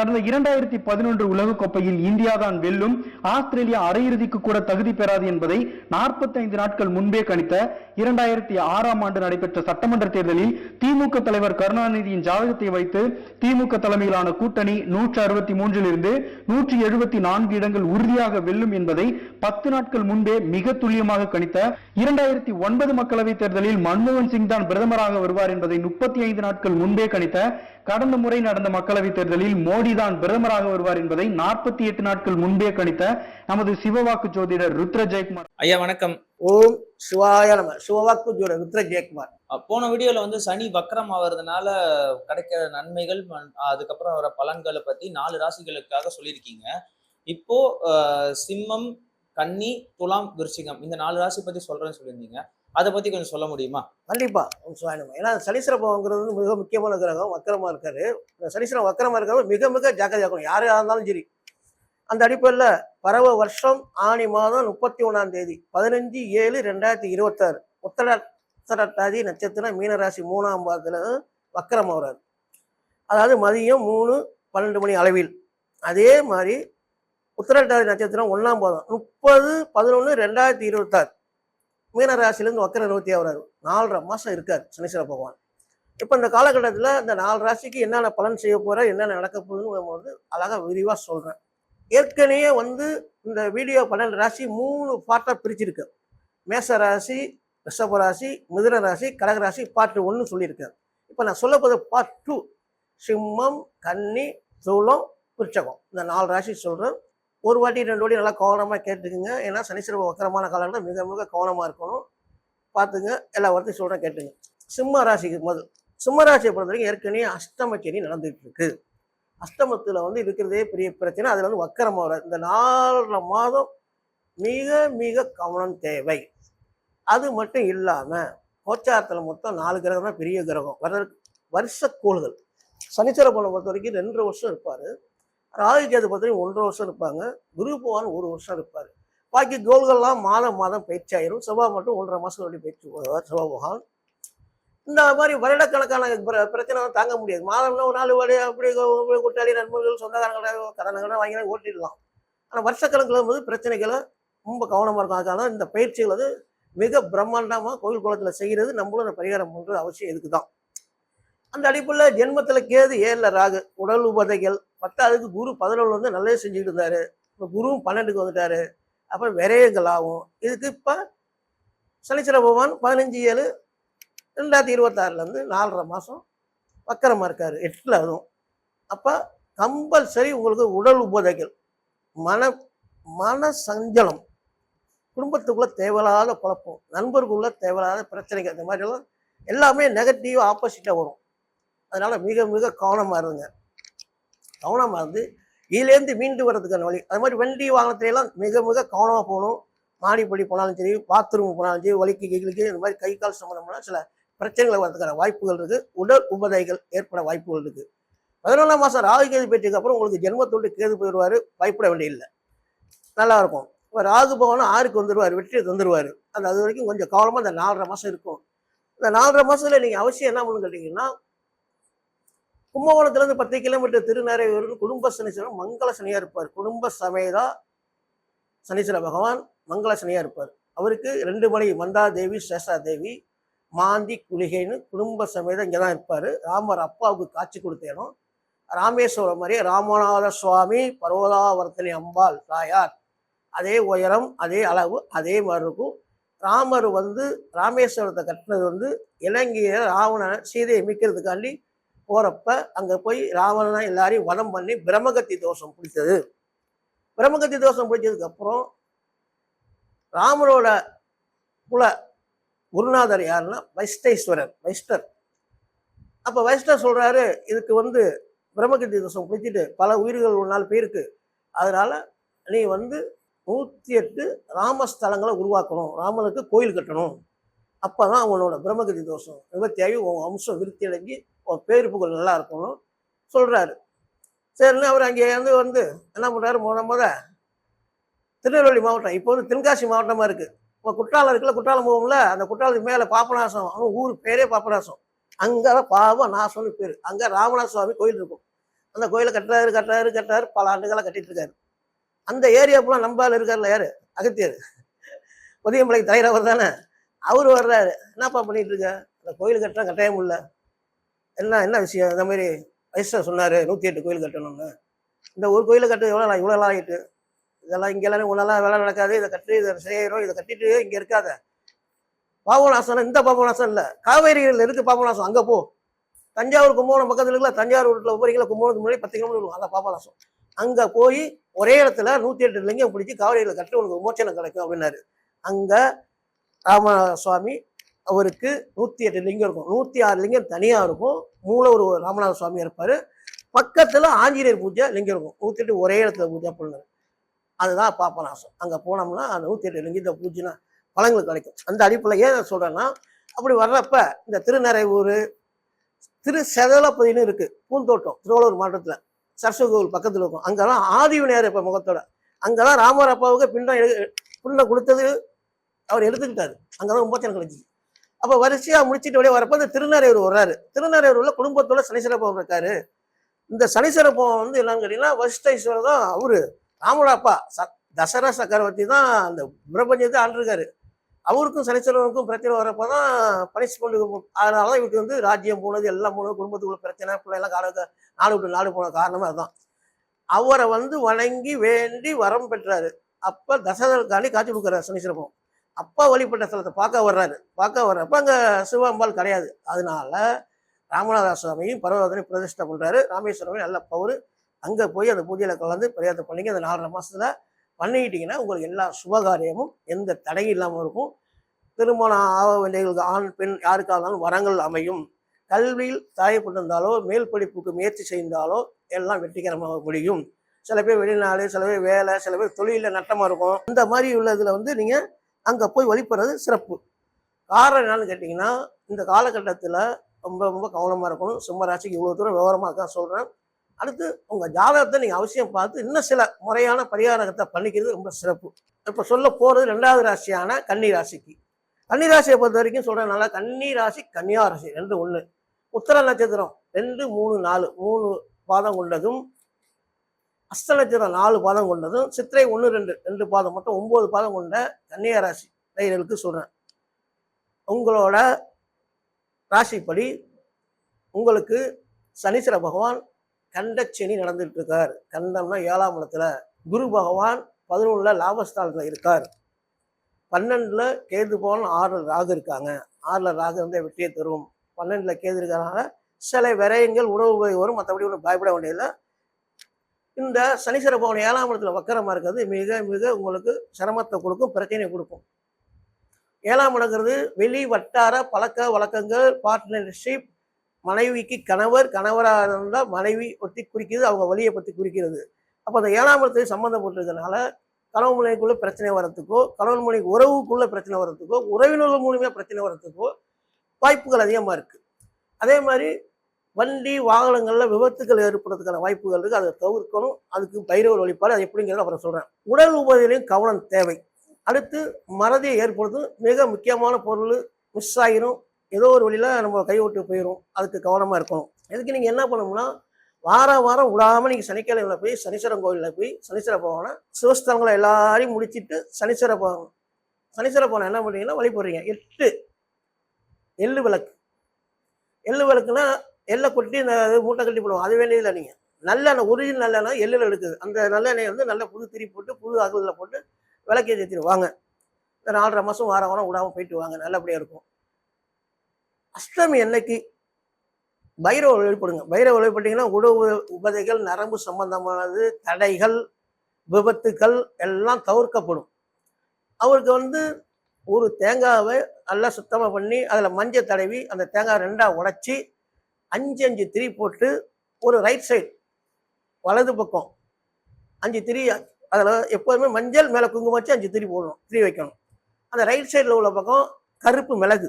கடந்த 2011 உலகக்கோப்பையில் இந்தியா தான் வெல்லும், ஆஸ்திரேலியா அரையிறுதிக்கு கூட தகுதி பெறாது என்பதை 45 நாட்கள் முன்பே கணித்த 2006ஆம் ஆண்டு நடைபெற்ற சட்டமன்ற தேர்தலில் திமுக தலைவர் கருணாநிதியின் ஜாதகத்தை வைத்து திமுக தலைமையிலான கூட்டணி 163 இருந்து 174 இடங்கள் உறுதியாக வெல்லும் என்பதை 10 நாட்கள் முன்பே மிக துல்லியமாக கணித்த 2009 மக்களவைத் தேர்தலில் மன்மோகன் சிங் தான் பிரதமராக வருவார் என்பதை 35 நாட்கள் முன்பே கணித்த, கடந்த முறை நடந்த மக்களவைத் தேர்தலில் மோடி தான் பிரதமராக வருவார் என்பதை 48 நாட்கள் முன்பே கணித்த நமது சிவவாக்கு ஜோதிடர் ருத்ர ஜெயக்குமார் ஐயா வணக்கம். ஓம் சிவாய நம. சிவவாக்கு ஜோதிடர் ருத்ர ஜெயக்குமார். போன வீடியோல சனி வக்ரம் ஆவறதுனால கிடைக்கிற நன்மைகள், அதுக்கப்புறம் வர பலன்களை பத்தி 4 ராசிகளுக்காக சொல்லியிருக்கீங்க. இப்போ சிம்மம், கன்னி, துலாம், விருச்சிகம் இந்த 4 ராசி பத்தி சொல்றேன்னு சொல்லியிருந்தீங்க. அதை பத்தி கொஞ்சம் சொல்ல முடியுமா? கண்டிப்பா. ஏன்னா சனீஸ்வரங்கிறது மிக முக்கியமான கிரகம், வக்கரமா இருக்காரு. சனீஸ்வரன் வக்கரமா இருக்காரு, மிக மிக ஜாக்கிரதையா இருக்கணும் யாரையா இருந்தாலும் சரி. அந்த அடிப்படையில் பரவ வருஷம் ஆணி மாதம் 31ஆம் தேதி 15/7/2026 உத்தரட்டாதி நட்சத்திரம் மீனராசி 3ஆம் பாதத்துல வக்கரம் ஆகிறார். அதாவது மதியம் 3:12 மணி அளவில். அதே மாதிரி உத்தரட்டாதி நட்சத்திரம் 1ஆம் பாதம் 30/11/2026 மீனராசிலேருந்து வக்கர நிவர்த்தி ஆகிறாரு. 4.5 மாசம் இருக்கார் சனீஸ்வர பகவான். இப்போ இந்த காலகட்டத்தில் இந்த 4 ராசிக்கு என்னென்ன பலன் செய்ய போற, என்னென்ன நடக்க போகுதுன்னு அழகா விரிவா சொல்றேன். ஏற்கனவே இந்த வீடியோ 12 ராசி 3 பார்ட்டா பிரிச்சிருக்கு. மேச ராசி, ரிஷப ராசி, மிதுன ராசி, கடகராசி பார்ட் 1 சொல்லியிருக்கேன். இப்போ நான் சொல்ல போது பார்ட் 2. சிம்மம், கன்னி, துலாம், விருச்சகம் இந்த 4 ராசி சொல்றேன். ஒரு வாட்டி 2 வாட்டி நல்லா கவனமாக கேட்டுக்குங்க. ஏன்னா சனீஸ்வர வக்கரமான காலங்கள் மிக மிக கவனமாக இருக்கணும். பார்த்துங்க. எல்லா வார்த்தையும் சொல்கிறேன், கேட்டுங்க. சிம்ம ராசிக்கு முதல். சிம்ம ராசியை பொறுத்த வரைக்கும் ஏற்கனவே அஷ்டமச்சனி நடந்துகிட்டு இருக்கு. அஷ்டமத்தில் இருக்கிறதே பெரிய பிரச்சனை. அதில் வக்கரமாக வர இந்த 4 மாதம் மிக மிக கவனம் தேவை. அது மட்டும் இல்லாமல் கோச்சாரத்தில் மொத்தம் 4 கிரகம் தான் பெரிய கிரகம். வருஷ கோள்கள். சனீஸ்வர பகவானை பொறுத்த வரைக்கும் 2 வருஷம் இருப்பார். ராகு கேது பார்த்தீங்கன்னா 1.5 வருஷம் இருப்பாங்க. குரு பகவான் 1 வருஷம் இருப்பார். பாக்கி கோள்கள்லாம் மாதம் பயிற்சி ஆயிரும். செவ்வாய் மட்டும் 1.5 மாசம் வரைக்கும் பயிற்சி வருவார் செவ்வாய் பகவான். இந்த மாதிரி வருடக்கணக்கான பிரச்சனை தாங்க முடியாது. மாதம்னா ஒரு 4 வழி அப்படி கூட்டாளி, நண்பர்கள், சொந்தக்காரங்கள கடனை வாங்கினா ஓட்டிடலாம். ஆனால் வருஷக்கணக்கில் பிரச்சனைகளை ரொம்ப கவனமாக இருக்கும். அதுக்காக இந்த பயிற்சிகள் மிக பிரம்மாண்டமாக கோவில் குளத்தில் செய்கிறது, நம்மளும் அந்த பரிகாரம் பண்ணுறது அவசியம். இதுக்கு தான் அந்த அடிப்படையில் ஜென்மத்தில் கேது 7ல் ராகு, உடல் உபதைகள். 10வது குரு 11 நல்லதே செஞ்சுக்கிட்டு இருந்தாரு. இப்போ குருவும் 12க்கு வந்துட்டாரு. அப்புறம் விரயங்கள் ஆகும். இதுக்கு இப்போ சனீஸ்வர பகவான் 15/7/2026 4.5 மாதம் வக்கரமாக இருக்காரு. 8ல் அதுவும். அப்போ கம்பல்சரி உங்களுக்கு உடல் உபதைகள், மன சஞ்சலம், குடும்பத்துக்குள்ள தேவையில்லாத குழப்பம், நண்பர்களுக்குள்ள தேவையில்லாத பிரச்சனைகள், இந்த மாதிரிலாம் எல்லாமே நெகட்டிவ் ஆப்போசிட்டாக வரும். அதனால மிக மிக கவனமாக இருங்க. கவனமாக இருந்து இதுலேருந்து மீண்டு வர்றதுக்கான வழி. அது மாதிரி வண்டி வாகனத்திலாம் மிக மிக கவனமாக போகணும். மாடிப்படி போனாலும் சரி, பாத்ரூம் போனாலும் சரி, வலிக்கு இந்த மாதிரி கை கால் சம்பந்தம்னா சில பிரச்சனைகள் வரதுக்கான வாய்ப்புகள் இருக்குது. உடல் உபதைகள் ஏற்பட வாய்ப்புகள் இருக்குது. 11ஆம் மாதம் ராகு கேது பேச்சுக்கு அப்புறம் உங்களுக்கு ஜென்மத்தோடு கேது போயிடுவார். பயப்பட வேண்டியதில்லை, நல்லா இருக்கும். இப்போ ராகு பகவான் 6க்கு வந்துடுவார், வெற்றியை தந்துடுவார். அது வரைக்கும் கொஞ்சம் கவனமாக இந்த 4.5 மாதம் இருக்கும். இந்த 4.5 மாதத்துல நீங்கள் அவசியம் என்ன பண்ணு கேட்டீங்கன்னா, கும்பகோணத்துலேருந்து 10 கிலோமீட்டர் திருநறையூருக்கு குடும்ப சனீஸ்வரன் மங்கள சனியா இருப்பார். குடும்ப சமேதா சனீஸ்வர பகவான் மங்கள சனியா இருப்பார். அவருக்கு 2 மணி மந்தாதேவி, சேஷாதேவி, மாந்தி, குளிகைன்னு குடும்ப சமேதம் இங்கே தான் இருப்பார். ராமர் அப்பாவுக்கு காட்சி கொடுத்த இடம். ராமேஸ்வரம் மாதிரியே ராமநாத சுவாமி, பர்வதாவர்த்தனி அம்பாள் தாயார், அதே உயரம், அதே அளவு, அதே மாதிரி இருக்கும். ராமர் ராமேஸ்வரத்தை கட்டினது இலங்கையை ராவணனை சீதையை மீட்கிறதுக்காண்டி போறப்ப அங்க போய் ராவணனை எல்லாரையும் வதம் பண்ணி பிரம்மகத்தி தோஷம் பிடிச்சது. பிரம்மகத்தி தோஷம் பிடிச்சதுக்கு அப்புறம் ராமரோட குல குருநாதர் யாருன்னா வைஷ்டேஸ்வரர், வைஷ்டர். அப்ப வைஷ்டர் சொல்றாரு, இதுக்கு பிரம்மகத்தி தோஷம் பிடிச்சிட்டு பல உயிர்கள் ஒரு நாள் போயிருக்கு. அதனால நீ 108 ராமஸ்தலங்களை உருவாக்கணும், ராமனுக்கு கோயில் கட்டணும். அப்பதான் அவனோட பிரம்மகத்தி தோஷம் நிவர்த்தியாகி உன் வம்சம் விருத்தி அடைஞ்சு உன் பேரு புகழ் நல்லா இருக்கணும் சொல்றாரு. சரின்னு அவர் அங்கே என்ன பண்றாரு, முத திருநெல்வேலி மாவட்டம் இப்போ தென்காசி மாவட்டமா இருக்கு. இப்போ குற்றாலம் இருக்குல்ல, குற்றாலம் போகும்ல, அந்த குற்றாலத்துக்கு மேல பாபநாசம், அவன் ஊர் பேரே பாபநாசம். அங்கதான் பாபநாசம்னு பேரு. அங்க ராமநாத சுவாமி கோயில் இருக்கும். அந்த கோயிலை கட்டுறாரு பல ஆண்டுகளாக கட்டிட்டு இருக்காரு. அந்த ஏரியா ஃபுல்லாக நம்பால் இருக்காருல்ல, யாரு? அகத்தியர். புதியமலை தலைவர் தானே. அவர் வர்றாரு, என்னப்பா பண்ணிட்டு இருக்க? அந்த கோயில் கட்டுறா கட்டாயம் முடியல. என்ன விஷயம்? இந்த மாதிரி வயசா சொன்னாரு 108 கோயில் கட்டணும்னு. இந்த ஒரு கோயிலை கட்டு எவ்வளோ இவ்வளோ ஆகிட்டு, இதெல்லாம் இங்கெல்லாம் உன்னெல்லாம் வேலை நடக்காது, இதை கட்டி இதை செய்யறோம், இதை கட்டிட்டு இங்கே இருக்காத. பாபநாசம் இந்த பாபநாசம் இல்லை, காவேரியில் இருக்கு பாபநாசம், அங்கே போ. தஞ்சாவூர் கும்பகோணம் பக்கத்துல இருக்குல்ல, தஞ்சாவூர் ரோட்டில் போறீங்களா, கும்பகோணத்துக்கு முன்னாடி 10 கிலோமீட்டர் இருக்கும், அதான் பாபநாசம். அங்கே போய் ஒரே இடத்துல 108 லிங்கம் பிடிச்சி காவேரியில் கட்டு உனக்கு விமோச்சனம் கிடைக்கும் அப்படின்னாரு. அங்கே ராமசுவாமி அவருக்கு 108 லிங்கம் இருக்கும், 106 லிங்கம் தனியாக இருக்கும். மூலவர் ராமநாத சுவாமி இருப்பார், பக்கத்தில் ஆஞ்சநேயர் பூஜை லிங்கம் இருக்கும். 108 ஒரே இடத்துல பூஜை பண்ணாரு. அதுதான் பாபநாசம். அங்கே போனோம்னா அந்த 108 லிங்கத்தை பூஜைனா பழங்கள் கிடைக்கும். அந்த அடிப்படையில் ஏன் சொல்கிறேன்னா, அப்படி வர்றப்ப இந்த திருநறையூர் திருச்செதலப்பதினு இருக்குது, பூந்தோட்டம், திருவள்ளூர் மாவட்டத்தில் சரஸ்வதி கோவில் பக்கத்தில் இருக்கும். அங்கெல்லாம் ஆதிவிநாயகர் இப்போ முகத்தோட, அங்கெல்லாம் ராமர் அப்பாவுக்கு பிண்டம் கொடுத்தது அவர் எடுத்துக்கிட்டாரு. அங்கே தான் விமோச்சனம் கிடைச்சிச்சு. அப்போ வரிசையாக முடிச்சுட்டு வெளியே வரப்போ இந்த திருநறையூர் வர்றாரு. திருநறையூரில் குடும்பத்தோட சனீஸ்வரப்பம் இருக்காரு. இந்த சனீஸ்வரப்பம் வந்து என்னன்னு கேட்டீங்கன்னா, வசிஷ்டேஸ்வரர் தான் அவரு. ராமோட அப்பா தசரா சக்கரவர்த்தி தான் அந்த பிரபஞ்சத்தை ஆண்டிருக்காரு. அவருக்கும் சனீஸ்வரனுக்கும் பிரச்சனை வரப்போ தான் பனிஷ்மெண்ட். அதனால தான் இவருக்கு வந்து ராஜ்யம் போனது, எல்லாம் போனது, குடும்பத்துக்குள்ள பிரச்சனை, பிள்ளைலாம் நாடு விட்டு நாடு போன காரணமே அதுதான். அவரை வந்து வணங்கி வேண்டி வரம் பெற்றாரு. அப்போ தசரதற்காண்டி காட்சி கொடுக்குறாரு சனீஸ்வரப்பம். அப்பா வழிபட்ட ஸ்தலத்தை பார்க்க வர்றப்ப அங்கே சிவம்பாள் கிடையாது. அதனால ராமநாத சுவாமியும் பர்வதனையும் பிரதிஷ்டை பண்ணுறாரு. ராமேஸ்வரமே நல்ல பவர். அங்கே போய் அந்த பூஜையில் கலந்து பரிகாரத்தை பண்ணிங்க. அந்த 4.5 மாதத்தில் பண்ணிக்கிட்டிங்கன்னா உங்களுக்கு எல்லா சுபகாரியமும் எந்த தடையும் இல்லாமல் இருக்கும். திருமணம் ஆக வேண்டியவர்களுக்கு ஆண் பெண் யாருக்காக இருந்தாலும் வரங்கள் அமையும். கல்வியில் தாயப்பட்டிருந்தாலோ மேல் படிப்புக்கு முயற்சி செய்தாலோ எல்லாம் வெற்றிகரமாக முடியும். சில பேர் வெளிநாடு, சில பேர் வேலை, சில பேர் தொழிலில் நட்டமாக இருக்கும். இந்த மாதிரி உள்ளதில் வந்து நீங்கள் அங்கே போய் வழிபடுறது சிறப்பு. காரணம் என்னன்னு கேட்டிங்கன்னா, இந்த காலகட்டத்தில் ரொம்ப ரொம்ப கவனமாக இருக்கணும். சிம்ம ராசிக்கு இவ்வளோ தூரம் விவரமாக தான் சொல்கிறேன். அடுத்து உங்கள் ஜாதகத்தை நீங்கள் அவசியம் பார்த்து இன்னும் சில முறையான பரிகாரத்தை பண்ணிக்கிறது ரொம்ப சிறப்பு. இப்போ சொல்ல போகிறது 2வது ராசியான கன்னி ராசிக்கு. கன்னி ராசியை பொறுத்த வரைக்கும் சொல்கிறதுனால கன்னி ராசி கன்னியா ராசி 2 1. உத்தர நட்சத்திரம் 2 3 4 3 பாதம் கொண்டதும், அஸ்த நட்சத்திரம் 4 பாதம் கொண்டதும், சித்திரை 1 2 பாதம், மொத்தம் 9 பாதம் கொண்ட கன்னியா ராசி நேயர்களுக்கு சொல்கிறேன். உங்களோட ராசிப்படி உங்களுக்கு சனீஸ்வர பகவான் கண்டச்சனி நடந்துட்டு இருக்கார். கண்டம்னா 7ஆம் இடத்துல. குரு பகவான் 11ல் லாபஸ்தானத்தில் இருக்கார். 12ல் கேது பகவான் 6ல் ராகு இருக்காங்க. 6ல் ராகு வந்து வெற்றியை தரும். 12ல் கேது இருக்கிறதுனால சில விரயங்கள் உணவு வரும், மற்றபடி ஒன்றும் பயப்பட வேண்டியதில்லை. இந்த சனீஸ்வர பகவான் 7ஆம் இடத்துல வக்கரமாக இருக்கிறது மிக மிக உங்களுக்கு சிரமத்தை கொடுக்கும், பிரச்சனையை கொடுக்கும். 7ஆம் இடங்கிறது வெளி வட்டார பழக்க வழக்கங்கள், பார்ட்னர்ஷிப், மனைவிக்கு கணவராக இருந்தால் மனைவி பற்றி குறிக்கிறது, அவங்க வழியை பற்றி குறிக்கிறது. அப்போ அந்த 7ஆம் இடத்துக்கு சம்மந்தப்பட்டிருக்கிறதுனால கணவன் மனைவிக்குள்ள பிரச்சனை வர்றதுக்கோ, கணவன் மனைவி உறவுக்குள்ள பிரச்சனை வர்றதுக்கோ, உறவினர்கள் மூலியமாக பிரச்சனை வர்றதுக்கோ வாய்ப்புகள் அதிகமாக இருக்குது. அதே மாதிரி வண்டி வாகனங்களில் விபத்துக்கள் ஏற்படுறதுக்கான வாய்ப்புகள் இருக்குது. அதை தவிர்க்கணும். அதுக்கு பைரவர் வழிபாடு, அது எப்படிங்கிறத அப்புறம் சொல்கிறேன். உடல் உபதிலையும் கவனம் தேவை. அடுத்து மறதியை ஏற்படுத்தும். மிக முக்கியமான பொருள் மிஸ் ஆகிரும், ஏதோ ஒரு வழியில் நம்ம கைவிட்டு போயிடும். அதுக்கு கவனமாக இருக்கணும். இதுக்கு நீங்கள் என்ன பண்ணணும்னா, வாரம் விடாமல் நீங்கள் சனிக்கிழமையில் போய் சனீஸ்வரன் கோயிலில் போய் சனீஸ்வர பகவானை சிவஸ்தலங்களை எல்லாரையும் முடிச்சுட்டு சனீஸ்வர பகவான் என்ன பண்ணுறீங்கன்னா வழிபடுறீங்க. 8 எள்ளு விளக்கு. எள்ளு விளக்குன்னா எள்ளை கொட்டி இந்த மூட்டை கட்டி போடுவோம், அது வேண்டியதில்லை. நீங்கள் நல்லெண்ணெய், ஒரிஜினல் நல்லெண்ணெய் எள்ளில் எடுக்குது. அந்த நல்லெண்ணெய் வந்து நல்ல புது திரி போட்டு புது அகலில் போட்டு விளக்கே ஏற்றிட்டு வாங்க. இந்த 4.5 மாதம் வாரம் விடாமல் போயிட்டு வாங்க, நல்லபடியாக இருக்கும். அஷ்டமி அன்னைக்கு பைரவ வழிபடுங்க. பைரவ வழிபட்டீங்கன்னா உணவு உபதைகள், நரம்பு சம்பந்தமானது, தடைகள், விபத்துக்கள் எல்லாம் தவிர்க்கப்படும். அவருக்கு வந்து ஒரு தேங்காவை நல்லா சுத்தமாக பண்ணி அதில் மஞ்சள் தடவி அந்த தேங்காய் 2ஆக உடைச்சி 5 திரி போட்டு ஒரு ரைட் சைடு வலது பக்கம் 5 திரி, அதில் எப்போதுமே மஞ்சள் மேலே குங்குமம் வச்சு 5 திரி போடணும், திரி வைக்கணும். அந்த ரைட் சைடில் உள்ள பக்கம் கருப்பு மிளகு,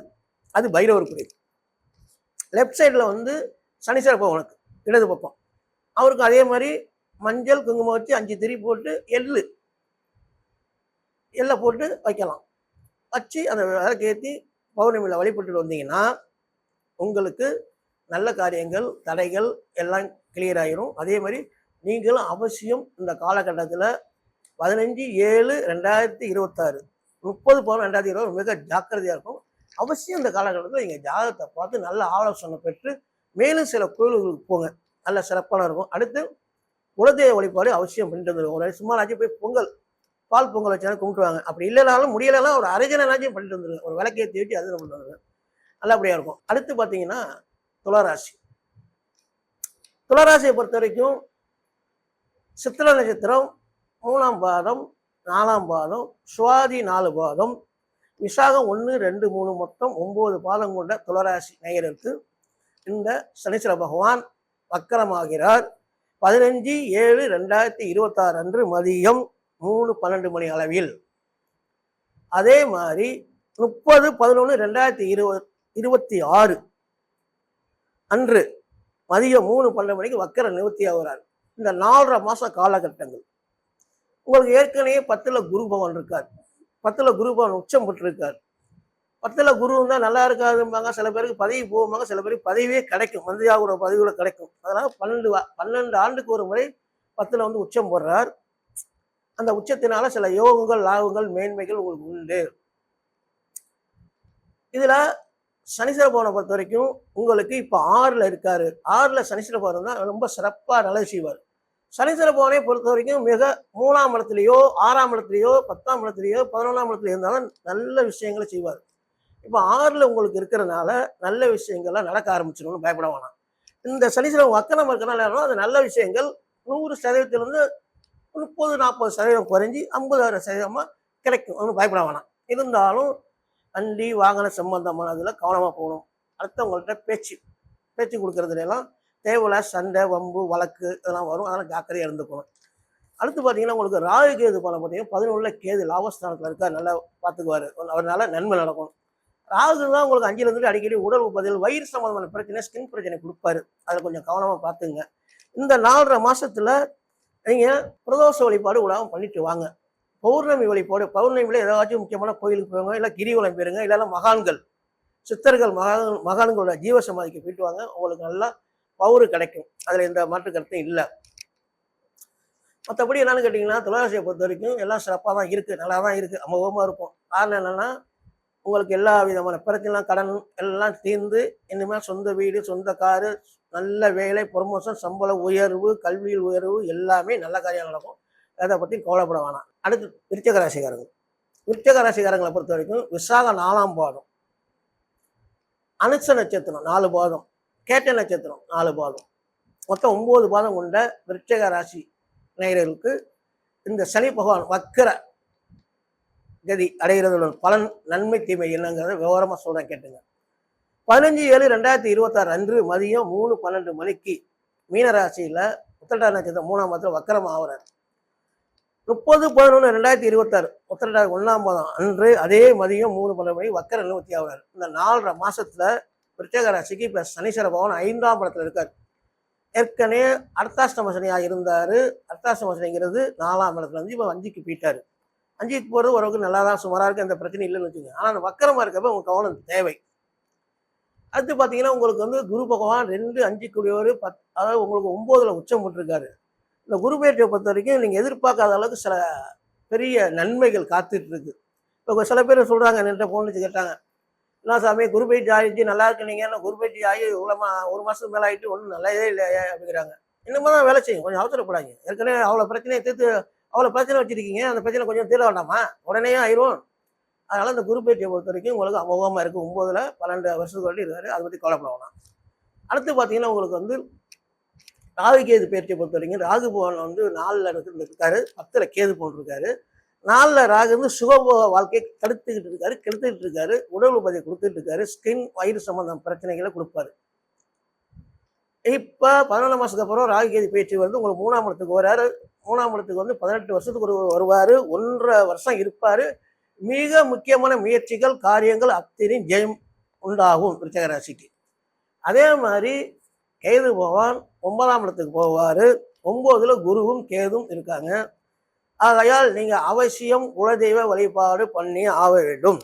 அது பைரவருக்குரியது. லெஃப்ட் சைடில் வந்து சனீஸ்வர பகவானுக்கு இடது பக்கம், அவருக்கு அதே மாதிரி மஞ்சள் குங்குமம் வச்சு 5 திரி போட்டு எள்ளை போட்டு வைக்கலாம். வச்சு அந்த விளக்கு ஏற்றி பௌர்ணமியில் வழிபட்டு வந்தீங்கன்னா உங்களுக்கு நல்ல காரியங்கள், தடைகள் எல்லாம் கிளியர் ஆயிரும். அதே மாதிரி நீங்களும் அவசியம் இந்த காலகட்டத்தில் 15/7/2026 30/11/2020 மிக ஜாக்கிரதையாக இருக்கும். அவசியம் இந்த காலகட்டத்தில் நீங்கள் ஜாதகத்தை பார்த்து நல்ல ஆலோசனை பெற்று மேலும் சில கோயில்களுக்கு போங்க, நல்ல சிறப்பான இருக்கும். அடுத்து குலதெய்வ வழிபாடு அவசியம் பண்ணிட்டு வந்துருக்கும். ஒரு சும்மாராச்சும் போய் பொங்கல் பால் பொங்கல் வச்சாலும் கும்பிட்டுவாங்க. அப்படி இல்லைனாலும் முடியலைன்னா ஒரு அரைஜனாச்சும் பண்ணிட்டு வந்துருங்க. ஒரு விளக்கேற்றி வச்சு அது பண்ணிட்டு வந்துருங்க, நல்லபடியாக இருக்கும். அடுத்து பார்த்தீங்கன்னா துளாராசி. துளாராசியை பொறுத்த வரைக்கும் சித்திர நட்சத்திரம் 3ஆம் பாதம் 4ஆம் பாதம் சுவாதி 4 பாதம் விசாகம் 1 2 3 மொத்தம் 9 பாதம் கொண்ட துளாராசி நேயருக்கு இந்த சனீஸ்வர பகவான் வக்கரமாகிறார். 15/7/2026 அன்று மதியம் 3:12 மணி அளவில். அதே மாதிரி 30/11/2026 அன்று மதியம் 3:12 மணிக்கு வக்கர நிவர்த்தி ஆகிறார். இந்த 4.5 மாச காலகட்டங்கள் உங்களுக்கு ஏற்கனவே 10ல் குரு பகவான் இருக்கார். 10ல் குரு பகவான் உச்சம் பெற்றிருக்கார். 10ல் குரு இருந்தால் நல்லா இருக்காதும்பாங்க. சில பேருக்கு பதவி போவாங்க, சில பேருக்கு பதவியே கிடைக்கும், மந்திரியாவோட பதவியோட கிடைக்கும். அதனால 12 ஆண்டுக்கு ஒரு முறை 10ல் வந்து உச்சம் போடுறார். அந்த உச்சத்தினால சில யோகங்கள் லாபங்கள் மேன்மைகள் உங்களுக்கு உண்டு. இதுல சனீஸ்வர பகவானை பொறுத்த வரைக்கும் உங்களுக்கு இப்ப 6ல் இருக்காரு. 6ல் சனீஸ்வர பகவான் தான் ரொம்ப சிறப்பா நல்லது செய்வார். சனீஸ்வர பகவானை பொறுத்த வரைக்கும் மிக 3ஆம் இடத்துலையோ 6ஆம் இடத்துலையோ 10ஆம் இடத்துலையோ 11ஆம் இடத்துல இருந்தாலும் நல்ல விஷயங்களை செய்வார். இப்போ 6ல் உங்களுக்கு இருக்கிறதுனால நல்ல விஷயங்கள்லாம் நடக்க ஆரம்பிச்சிடணும்னு பயப்பட வேணாம். இந்த சனீஸ்வரன் வக்கரம் இருக்கிறனால அது நல்ல விஷயங்கள் 100%லிருந்து 30-40% குறைஞ்சி 50% கிடைக்கும், ஒன்றும் பயப்பட வேணாம். இருந்தாலும் வண்டி வாகன சம்பந்தமானதில் கவனமாக போகணும். அடுத்தவங்கள்ட்ட பேச்சு கொடுக்கறதுலாம் தேவையில்ல சண்டை வம்பு வழக்கு இதெல்லாம் வரும், அதெல்லாம் ஜாக்கிரதையாக இருந்துக்கணும். அடுத்து பார்த்தீங்கன்னா உங்களுக்கு ராகு கேது பலம் பார்த்தீங்கன்னா 11ல் கேது லாபஸ்தானத்தில் இருக்கார், நல்லா பார்த்துக்குவார். அவரால் நன்மை நடக்கும். ராகு தான் உங்களுக்கு 5ல் இருந்துட்டு அடிக்கடி உடல் உபதில் வயிறு சம்பந்தமான பிரச்சனை ஸ்கின் பிரச்சனை கொடுப்பாரு, அதில் கொஞ்சம் கவனமாக பார்த்துங்க. இந்த 4.5 மாசத்துல நீங்கள் பிரதோஷ வழிபாடு உலகம் பண்ணிட்டு வாங்க. பௌர்ணமி வழிபாடு, பௌர்ணமியில் ஏதாச்சும் முக்கியமான கோயிலுக்கு போவாங்க, இல்லை கிரிவலம் போயிருங்க, இல்லைன்னா மகான்கள் சித்தர்கள் மகான்களோட ஜீவ சமாதிக்கு போயிட்டு வாங்க. உங்களுக்கு நல்லா பவுரு கிடைக்கும், அதில் எந்த மாற்று கருத்தும் இல்லை. மற்றபடி என்னன்னு கேட்டிங்கன்னா துளாராசியை பொறுத்த வரைக்கும் எல்லாம் சிறப்பாக தான் இருக்குது, நல்லா தான் இருக்குது, அமோகமாக இருக்கும். காரணம் என்னென்னா உங்களுக்கு எல்லா விதமான பிரச்சனைலாம் கடன் எல்லாம் தீர்ந்து இனிமேல் சொந்த வீடு சொந்த காரு நல்ல வேலை ப்ரொமோஷன் சம்பள உயர்வு கல்வியில் உயர்வு எல்லாமே நல்ல காரியம் நடக்கும். அதை பற்றி கவலைப்பட வேணாம். அடுத்து விருச்சிக ராசிக்காரங்களை பொறுத்த வரைக்கும் விசாகம் 4ஆம் பாதம், அனுச நட்சத்திரம் 4 பாதம், கேட்ட நட்சத்திரம் 4 பாதம், மொத்தம் 9 பாதம் கொண்ட விருச்சிக ராசி நேயர்களுக்கு இந்த சனி பகவான் வக்கர கதி அடைகிறதோட பலன் நன்மை தீமை என்னங்கிறத விவரமா சொல்றேன் கேட்டுங்க. 15/7/2026 அன்று மதியம் 3:12 மணிக்கு மீனராசியில உத்திரட்டாதி நட்சத்திரம் 3ஆம் பாதத்தில் வக்கரம் ஆகிறார். 30/11/2026 உத்திரட்டாதி 1ஆம் பாதம் அன்று அதே மதியம் 3:12 மணிக்கு வக்கர நிவர்த்தி ஆகிறார். இந்த 4.5 மாசத்துல விருச்சிக ராசிக்கு இப்ப சனீஸ்வர பகவான் 5ஆம் இடத்துல இருக்கார். ஏற்கனவே அர்த்தாஷ்டம சனியாக இருந்தாரு. அர்த்தாஷ்டம சனிங்கிறது 4ஆம் இடத்துல இருந்து இப்போ 5க்கு போயிட்டாரு. 5க்கு போகிறது ஓரளவுக்கு நல்லா தான் சுமாராக இருக்குது, அந்த பிரச்சனை இல்லைன்னு வச்சுக்கோங்க. ஆனால் அந்த வக்கரமாக இருக்கப்ப உங்களுக்கு கவனம் தேவை. அடுத்து பார்த்தீங்கன்னா உங்களுக்கு வந்து குரு பகவான் 2-5 கூடியவர் அதாவது உங்களுக்கு 9ல் உச்சம் போட்டிருக்காரு. இந்த குரு பயிற்சியை பொறுத்த வரைக்கும் நீங்கள் எதிர்பார்க்காத அளவுக்கு சில பெரிய நன்மைகள் காத்துட்டு இருக்கு. இப்போ சில பேர் சொல்கிறாங்க, என்கிட்ட ஃபோன் வச்சு கேட்டாங்க, என்ன சாமி குரு பயிற்சி ஆகிடுச்சு நல்லா இருக்கு, நீங்கள் குரு பயிற்சி ஆகி இவ்வளோமா 1 மாதத்துக்கு மேலே ஆகிட்டு ஒன்றும் நல்லதே இல்லையா அப்படிங்கிறாங்க. இன்னும் தான் வேலை செய்யும், கொஞ்சம் அவசரப்படாங்க. ஏற்கனவே அவ்வளோ பிரச்சனையை தீர்த்து அவ்வளோ பிரச்சனை வச்சுருக்கீங்க, அந்த பிரச்சனை கொஞ்சம் தீர வேண்டாமா, உடனே ஆயிரும். அதனால் இந்த குரு பயிற்சியை பொறுத்த வரைக்கும் உங்களுக்கு அமோகமாக இருக்குது. 9ல் 12 வருஷத்துக்கு வரைக்கும் இருக்காரு, அதை பற்றி கவலைப்பட வேணாம். அடுத்து பார்த்தீங்கன்னா உங்களுக்கு வந்து ராகு கேது பயிற்சியை பொறுத்த வரைக்கும் ராகு பகவான் வந்து 4ல் இருக்காரு, 10ல் கேது போட்டிருக்காரு. 4ல் ராகு வந்து சுகபோக வாழ்க்கையை கெடுத்துக்கிட்டு இருக்காரு, உடல் உபாதையை கொடுத்துட்டு இருக்காரு, ஸ்கின் வயிறு சம்பந்தம் பிரச்சனைகளை கொடுப்பாரு. இப்போ 14 மாதத்துக்கு அப்புறம் ராகு கேது பயிற்சி வந்து உங்களுக்கு 3ஆம் இடத்துக்கு வராரு. 3ஆம் இடத்துக்கு வந்து 18 வருஷத்துக்கு வருவார், 1.5 வருஷம் இருப்பார். மிக முக்கியமான முயற்சிகள் காரியங்கள் அத்தனையும் ஜெயம் உண்டாகும் விருச்சிக ராசிக்கு. அதே மாதிரி கேது பகவான் 9ஆம் இடத்துக்கு போவார். 9ல் குருவும் கேதும் இருக்காங்க. ஆகையால் நீங்கள் அவசியம் குலதெய்வ வழிபாடு பண்ணி ஆக வேண்டும்.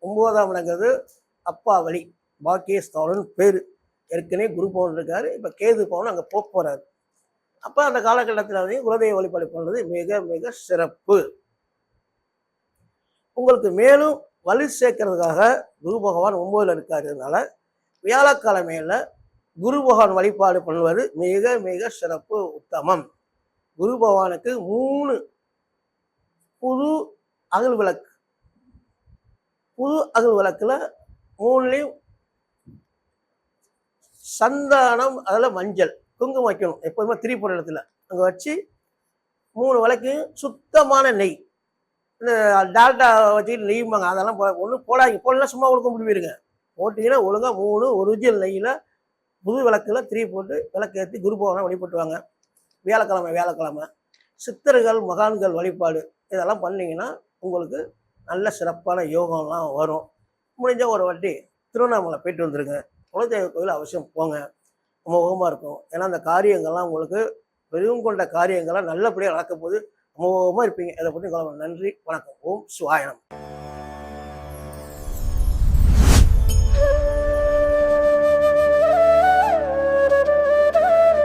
9ஆம் இடங்கிறது அப்பா வழி பாக்கியஸ்தானன் பேர். ஏற்கனவே குரு பவன் இருக்காரு, இப்போ கேது பவன் அங்கே போறாரு. அப்போ அந்த காலகட்டத்தில் வந்து குலதெய்வ வழிபாடு பண்ணுறது மிக மிக சிறப்பு. உங்களுக்கு மேலும் வலு சேர்க்கறதுக்காக குரு பகவான் 9ல் இருக்காருனால வியாழக்கிழமையில குரு பகவான் வழிபாடு பண்ணுவது மிக மிக சிறப்பு, உத்தமம். குரு பகவானுக்கு 3 புது அகல் விளக்கு, புது அகல் விளக்குல 3லையும் சந்தானம், அதில் மஞ்சள் குங்குமம் வைக்கணும். எப்போதுமே திரிபுர இடத்துல அங்கே வச்சு 3 விளக்கையும் சுத்தமான நெய், இந்த டால்டா வச்சுக்கிட்டு நெய்யும்பாங்க, அதெல்லாம் ஒன்றும் போடாங்க. போடலாம் சும்மா ஒழுக்கம் முடிவிடுங்க. போட்டிங்கன்னா ஒழுங்காக 3 ஒரிஜினல் நெய்யில் புது விளக்குல திரி போட்டு விளக்கு ஏற்றி குரு பகவானை வழிபட்டுவாங்க. வியாழக்கிழமை சித்தர்கள் மகான்கள் வழிபாடு இதெல்லாம் பண்ணீங்கன்னா உங்களுக்கு நல்ல சிறப்பான யோகம்லாம் வரும். முடிஞ்ச ஒரு வாட்டி திருவண்ணாமலை போயிட்டு வந்துருங்க. குலதெய்வ கோயில் அவசியம் போங்க, அமோகமாக இருக்கும். ஏன்னா அந்த காரியங்கள்லாம் உங்களுக்கு வெறும் கொண்ட காரியங்கள்லாம் நல்லபடியாக நடக்க போது அமோகமாக இருப்பீங்க. இதை பற்றி நன்றி, வணக்கம். ஓம் சிவாய நமः.